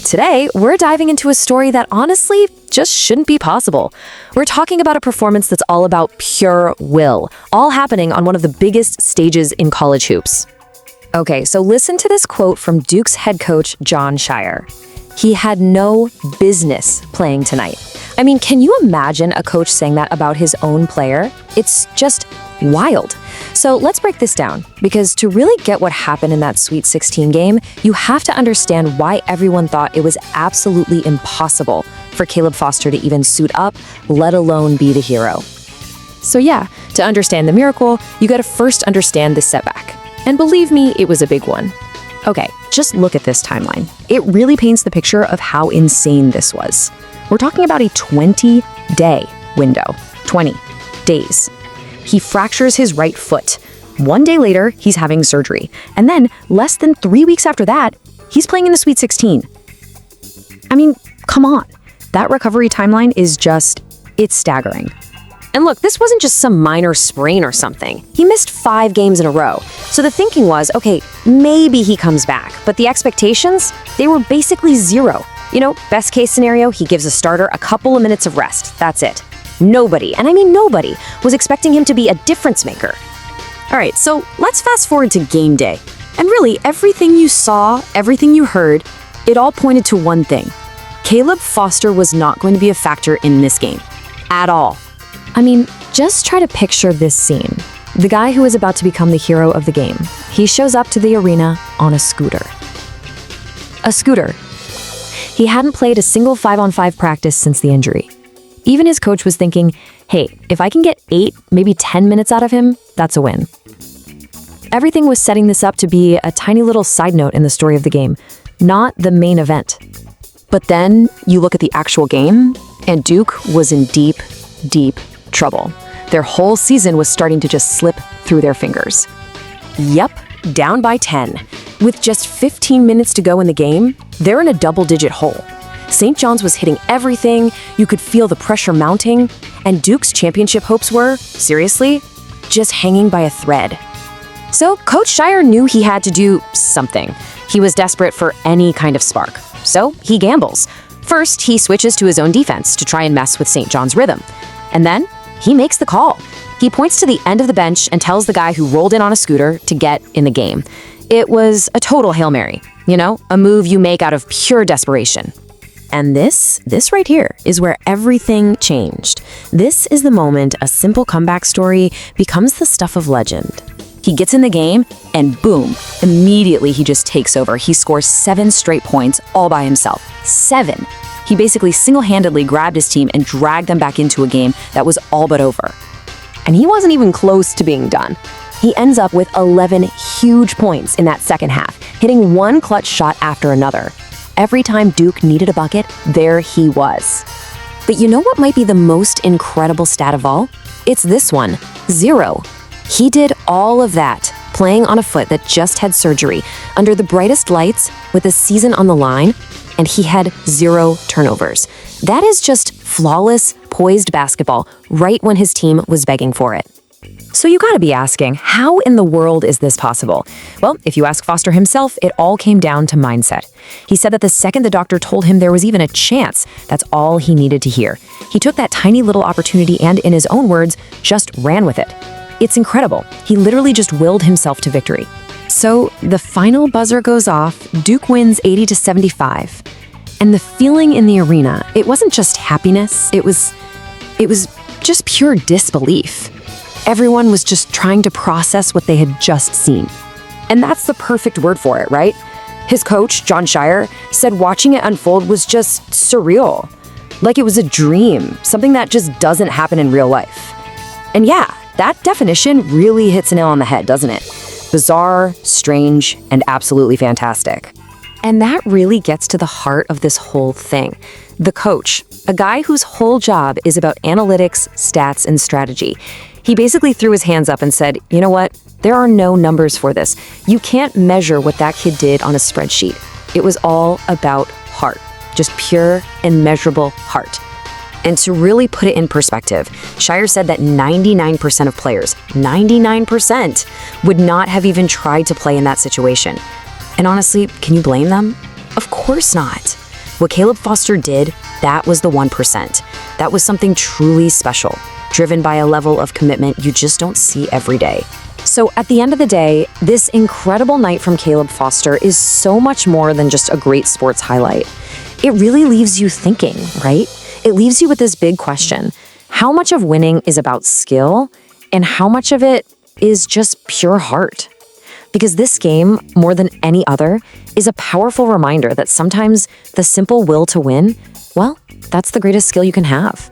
Today, we're diving into a story that honestly just shouldn't be possible. We're talking about a performance that's all about pure will, all happening on one of the biggest stages in college hoops. Okay, so listen to this quote from Duke's head coach, Jon Scheyer. He had no business playing tonight. I mean, can you imagine a coach saying that about his own player? It's just wild. So let's break this down, because to really get what happened in that Sweet 16 game, you have to understand why everyone thought it was absolutely impossible for Caleb Foster to even suit up, let alone be the hero. So yeah, to understand the miracle, you gotta first understand the setback. And believe me, it was a big one. Okay, just look at this timeline. It really paints the picture of how insane this was. We're talking about a 20-day window. 20 days. He fractures his right foot. 1 day later, he's having surgery. And then, less than 3 weeks after that, he's playing in the Sweet 16. I mean, come on. That recovery timeline is it's staggering. And look, this wasn't just some minor sprain or something. He missed 5 games in a row. So the thinking was, okay, maybe he comes back. But the expectations, they were basically zero. You know, best case scenario, he gives a starter a couple of minutes of rest. That's it. Nobody, and I mean nobody, was expecting him to be a difference maker. All right, so let's fast forward to game day. And really, everything you saw, everything you heard, it all pointed to one thing. Caleb Foster was not going to be a factor in this game. At all. I mean, just try to picture this scene. The guy who is about to become the hero of the game. He shows up to the arena on a scooter. A scooter. He hadn't played a single 5-on-5 practice since the injury. Even his coach was thinking, hey, if I can get 8, maybe 10 minutes out of him, that's a win. Everything was setting this up to be a tiny little side note in the story of the game, not the main event. But then you look at the actual game, and Duke was in deep, deep trouble. Their whole season was starting to just slip through their fingers. Yep, down by 10. With just 15 minutes to go in the game, they're in a double-digit hole. St. John's was hitting everything, you could feel the pressure mounting, and Duke's championship hopes were, seriously, just hanging by a thread. So Coach Scheyer knew he had to do something. He was desperate for any kind of spark. So he gambles. First, he switches to his own defense to try and mess with St. John's rhythm. And then, he makes the call. He points to the end of the bench and tells the guy who rolled in on a scooter to get in the game. It was a total Hail Mary, you know, a move you make out of pure desperation. And this right here is where everything changed. This is the moment a simple comeback story becomes the stuff of legend. He gets in the game, and boom, immediately he just takes over. He scores 7 straight points all by himself. 7. He basically single-handedly grabbed his team and dragged them back into a game that was all but over. And he wasn't even close to being done. He ends up with 11 huge points in that second half, hitting one clutch shot after another. Every time Duke needed a bucket, there he was. But you know what might be the most incredible stat of all? It's this one, 0. He did all of that, playing on a foot that just had surgery, under the brightest lights, with a season on the line, and he had 0 turnovers. That is just flawless, poised basketball right when his team was begging for it. So you gotta be asking, how in the world is this possible? Well, if you ask Foster himself, it all came down to mindset. He said that the second the doctor told him there was even a chance, that's all he needed to hear. He took that tiny little opportunity and, in his own words, just ran with it. It's incredible. He literally just willed himself to victory. So the final buzzer goes off, Duke wins 80-75. And the feeling in the arena, it wasn't just happiness, it was just pure disbelief. Everyone was just trying to process what they had just seen. And that's the perfect word for it, right? His coach, Jon Scheyer, said watching it unfold was just surreal. Like it was a dream, something that just doesn't happen in real life. And yeah, that definition really hits a nail on the head, doesn't it? Bizarre, strange, and absolutely fantastic. And that really gets to the heart of this whole thing. The coach, a guy whose whole job is about analytics, stats, and strategy. He basically threw his hands up and said, you know what? There are no numbers for this. You can't measure what that kid did on a spreadsheet. It was all about heart, just pure and measurable heart. And to really put it in perspective, Scheyer said that 99% of players, 99%, would not have even tried to play in that situation. And honestly, can you blame them? Of course not. What Caleb Foster did, that was the 1%. That was something truly special, driven by a level of commitment you just don't see every day. So at the end of the day, this incredible night from Caleb Foster is so much more than just a great sports highlight. It really leaves you thinking, right? It leaves you with this big question. How much of winning is about skill, and how much of it is just pure heart? Because this game, more than any other, is a powerful reminder that sometimes the simple will to win, well, that's the greatest skill you can have.